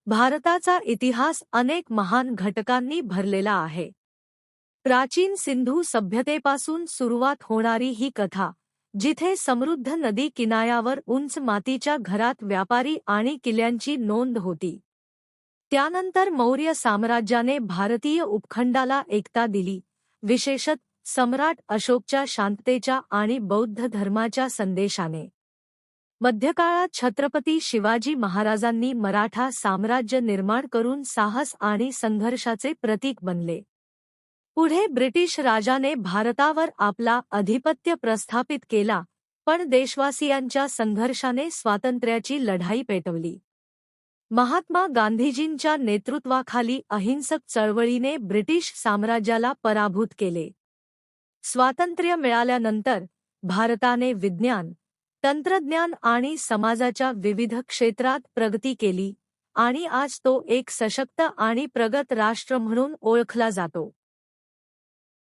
भारताचा इतिहास अनेक महान घटकांनी भरलेला आहे. प्राचीन सिंधू सभ्यतेपासून सुरुवात होणारी ही कथा, जिथे समृद्ध नदी किनाऱ्यावर उंच मातीच्या घरात व्यापारी आणि किल्ल्यांची नोंद होती. त्यानंतर मौर्य साम्राज्याने भारतीय उपखंडाला एकता दिली, विशेषतः सम्राट अशोकच्या शांततेच्या आणि बौद्ध धर्माच्या संदेशाने. मध्यकाळात छत्रपती शिवाजी महाराजांनी मराठा साम्राज्य निर्माण करून साहस आणि संघर्षाचे प्रतीक बनले. पुढे ब्रिटिश राजाने भारतावर आपला अधिपत्य प्रस्थापित केला, पण देशवासियांच्या संघर्षाने स्वातंत्र्याची लढाई पेटवली. महात्मा गांधीजींच्या नेतृत्वाखाली अहिंसक चळवळीने ब्रिटिश साम्राज्याला पराभूत केले. स्वातंत्र्य मिळाल्यानंतर भारताने विज्ञान, तंत्रज्ञान आणि समाजाच्या विविध क्षेत्रात प्रगती केली आणि आज तो एक सशक्त आणि प्रगत राष्ट्र म्हणून ओळखला जातो.